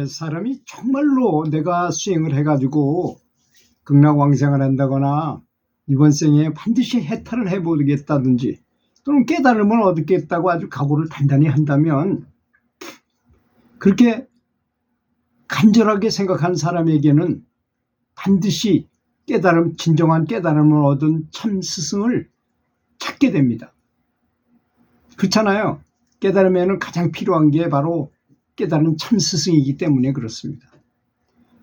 사람이 정말로 내가 수행을 해가지고 극락왕생을 한다거나 이번 생에 반드시 해탈을 해보겠다든지 또는 깨달음을 얻겠다고 아주 각오를 단단히 한다면, 그렇게 간절하게 생각한 사람에게는 반드시 진정한 깨달음을 얻은 참 스승을 찾게 됩니다. 그렇잖아요. 깨달음에는 가장 필요한 게 바로 깨달은 참 스승이기 때문에 그렇습니다.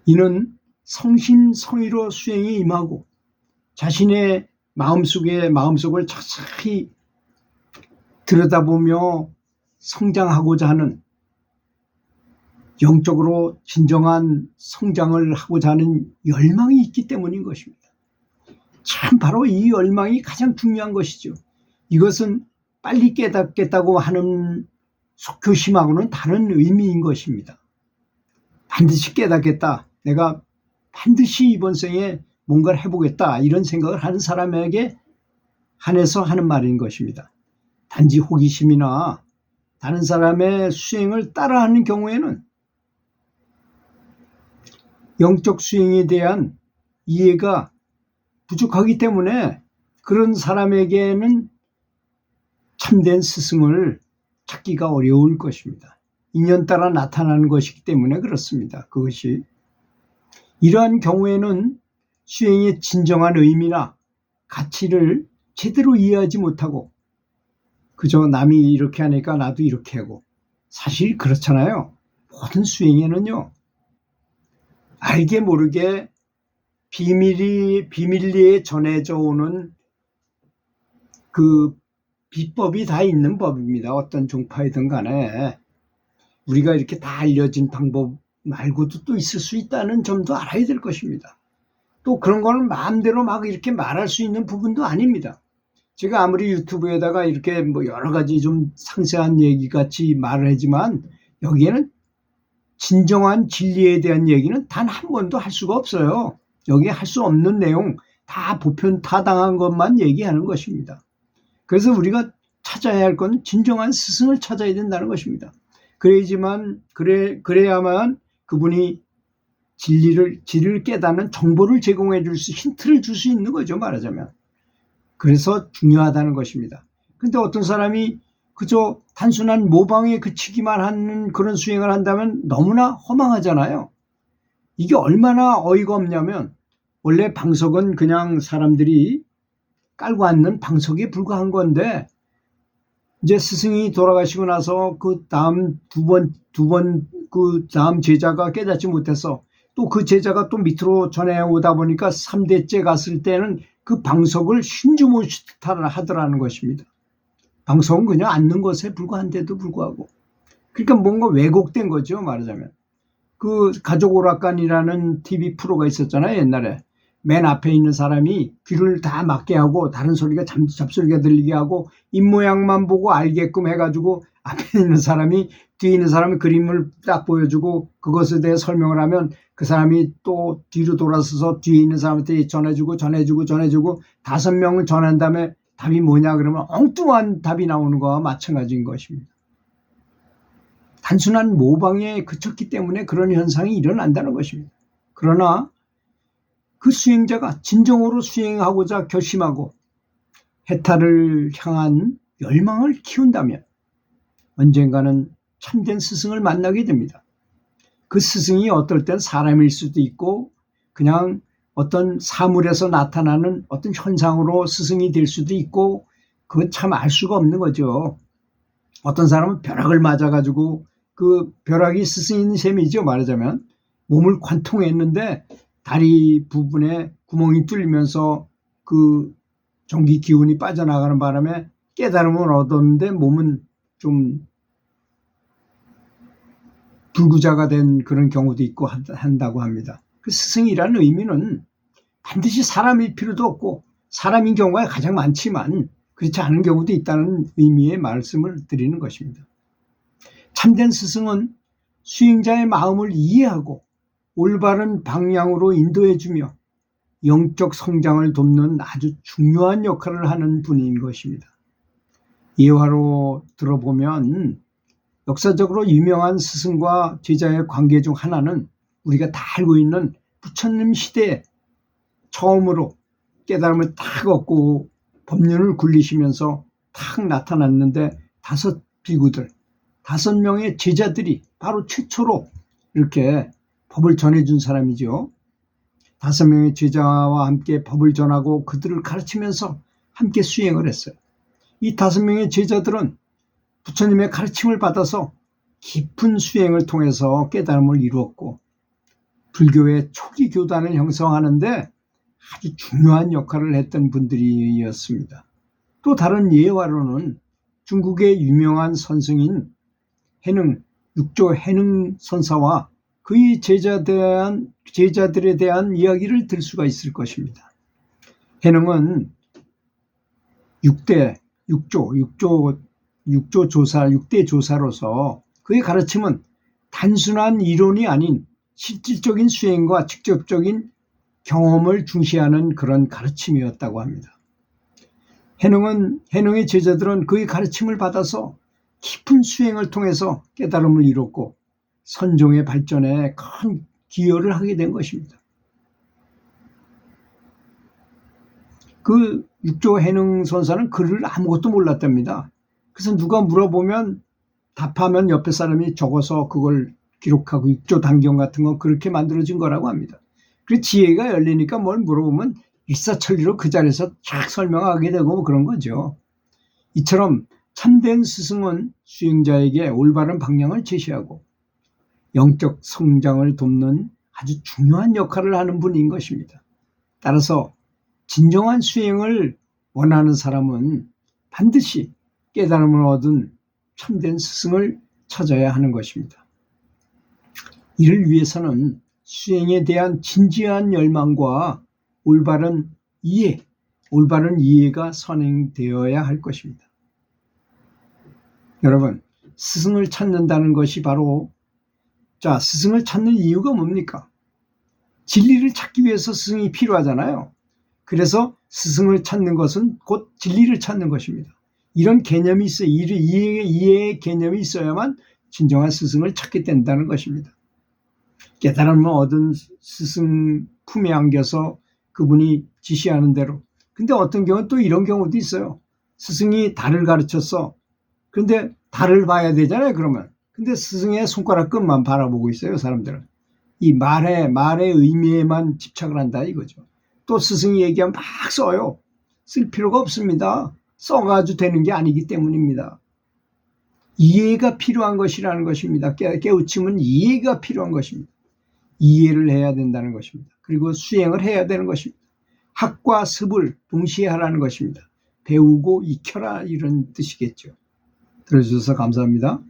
이는 성심성의로 수행에 임하고 자신의 마음속을 자세히 들여다보며 성장하고자 하는, 영적으로 진정한 성장을 하고자 하는 열망이 있기 때문인 것입니다. 참 바로 이 열망이 가장 중요한 것이죠. 이것은 빨리 깨닫겠다고 하는 속효심하고는 다른 의미인 것입니다. 반드시 깨닫겠다, 내가 반드시 이번 생에 뭔가를 해보겠다, 이런 생각을 하는 사람에게 한해서 하는 말인 것입니다. 단지 호기심이나 다른 사람의 수행을 따라하는 경우에는 영적 수행에 대한 이해가 부족하기 때문에 그런 사람에게는 참된 스승을 찾기가 어려울 것입니다. 인연 따라 나타나는 것이기 때문에 그렇습니다. 그것이 이러한 경우에는 수행의 진정한 의미나 가치를 제대로 이해하지 못하고 그저 남이 이렇게 하니까 나도 이렇게 하고, 사실 그렇잖아요. 모든 수행에는요, 알게 모르게 비밀리에 전해져 오는 그 비법이 다 있는 법입니다. 어떤 종파이든 간에 우리가 이렇게 다 알려진 방법 말고도 또 있을 수 있다는 점도 알아야 될 것입니다. 또 그런 거는 마음대로 막 이렇게 말할 수 있는 부분도 아닙니다. 제가 아무리 유튜브에다가 이렇게 뭐 여러 가지 좀 상세한 얘기 같이 말을 하지만 여기에는 진정한 진리에 대한 얘기는 단 한 번도 할 수가 없어요. 여기에 할 수 없는 내용, 다 보편타당한 것만 얘기하는 것입니다. 그래서 우리가 찾아야 할 건 진정한 스승을 찾아야 된다는 것입니다. 그래야만 그분이 진리를 깨닫는 정보를 제공해 줄 수, 힌트를 줄 수 있는 거죠, 말하자면. 그래서 중요하다는 것입니다. 근데 어떤 사람이 그저 단순한 모방에 그치기만 하는 그런 수행을 한다면 너무나 허망하잖아요. 이게 얼마나 어이가 없냐면, 원래 방석은 그냥 사람들이 깔고 앉는 방석에 불과한 건데, 이제 스승이 돌아가시고 나서 그 다음 그 다음 제자가 깨닫지 못해서 또 그 제자가 또 밑으로 전해오다 보니까 3대째 갔을 때는 그 방석을 신주모시타를 하더라는 것입니다. 방석은 그냥 앉는 것에 불과한데도 불구하고. 그러니까 뭔가 왜곡된 거죠, 말하자면. 그 가족 오락관이라는 TV 프로가 있었잖아요, 옛날에. 맨 앞에 있는 사람이 귀를 다 막게 하고 다른 소리가 잡소리가 들리게 하고 입모양만 보고 알게끔 해가지고 앞에 있는 사람이 뒤에 있는 사람이 그림을 딱 보여주고 그것에 대해 설명을 하면 그 사람이 또 뒤로 돌아서서 뒤에 있는 사람한테 전해주고 5명을 전한 다음에 답이 뭐냐 그러면 엉뚱한 답이 나오는 거와 마찬가지인 것입니다. 단순한 모방에 그쳤기 때문에 그런 현상이 일어난다는 것입니다. 그러나 그 수행자가 진정으로 수행하고자 결심하고 해탈을 향한 열망을 키운다면 언젠가는 참된 스승을 만나게 됩니다. 그 스승이 어떨 땐 사람일 수도 있고 그냥 어떤 사물에서 나타나는 어떤 현상으로 스승이 될 수도 있고, 그건 참 알 수가 없는 거죠. 어떤 사람은 벼락을 맞아가지고 그 벼락이 스승인 셈이죠, 말하자면. 몸을 관통했는데 다리 부분에 구멍이 뚫리면서 그 전기 기운이 빠져나가는 바람에 깨달음을 얻었는데 몸은 좀 불구자가 된 그런 경우도 있고 한다고 합니다. 그 스승이라는 의미는 반드시 사람일 필요도 없고 사람인 경우가 가장 많지만 그렇지 않은 경우도 있다는 의미의 말씀을 드리는 것입니다. 참된 스승은 수행자의 마음을 이해하고 올바른 방향으로 인도해주며 영적 성장을 돕는 아주 중요한 역할을 하는 분인 것입니다. 예화로 들어보면 역사적으로 유명한 스승과 제자의 관계 중 하나는 우리가 다 알고 있는 부처님 시대에 처음으로 깨달음을 딱 얻고 법륜을 굴리시면서 탁 나타났는데 5명의 제자들이 바로 최초로 이렇게 법을 전해준 사람이죠. 5명의 제자와 함께 법을 전하고 그들을 가르치면서 함께 수행을 했어요. 이 5명의 제자들은 부처님의 가르침을 받아서 깊은 수행을 통해서 깨달음을 이루었고 불교의 초기 교단을 형성하는데 아주 중요한 역할을 했던 분들이었습니다. 또 다른 예화로는 중국의 유명한 선승인 육조 해능 선사와 그의 제자들에 대한 이야기를 들 수가 있을 것입니다. 해능은 6대 조사로서 그의 가르침은 단순한 이론이 아닌 실질적인 수행과 직접적인 경험을 중시하는 그런 가르침이었다고 합니다. 해능의 제자들은 그의 가르침을 받아서 깊은 수행을 통해서 깨달음을 이뤘고 선종의 발전에 큰 기여를 하게 된 것입니다. 그 육조 해능 선사는 글을 아무것도 몰랐답니다. 그래서 누가 물어보면 답하면 옆에 사람이 적어서 그걸 기록하고 육조 단경 같은 건 그렇게 만들어진 거라고 합니다. 그 지혜가 열리니까 뭘 물어보면 일사천리로 그 자리에서 쫙 설명하게 되고 뭐 그런 거죠. 이처럼 참된 스승은 수행자에게 올바른 방향을 제시하고 영적 성장을 돕는 아주 중요한 역할을 하는 분인 것입니다. 따라서 진정한 수행을 원하는 사람은 반드시 깨달음을 얻은 참된 스승을 찾아야 하는 것입니다. 이를 위해서는 수행에 대한 진지한 열망과 올바른 이해가 선행되어야 할 것입니다. 여러분, 스승을 찾는다는 것이 바로 스승을 찾는 이유가 뭡니까? 진리를 찾기 위해서 스승이 필요하잖아요. 그래서 스승을 찾는 것은 곧 진리를 찾는 것입니다. 이런 개념이 있어요. 이해의 개념이 있어야만 진정한 스승을 찾게 된다는 것입니다. 깨달음을 얻은 스승 품에 안겨서 그분이 지시하는 대로. 근데 어떤 경우는 또 이런 경우도 있어요. 스승이 달을 가르쳤어. 근데 달을 봐야 되잖아요, 그러면. 근데 스승의 손가락 끝만 바라보고 있어요, 사람들은. 이 말의 의미에만 집착을 한다 이거죠. 또 스승이 얘기하면 막 써요. 쓸 필요가 없습니다. 써가지고 되는 게 아니기 때문입니다. 이해가 필요한 것이라는 것입니다. 깨우침은 이해가 필요한 것입니다. 이해를 해야 된다는 것입니다. 그리고 수행을 해야 되는 것입니다. 학과 습을 동시에 하라는 것입니다. 배우고 익혀라 이런 뜻이겠죠. 들어주셔서 감사합니다.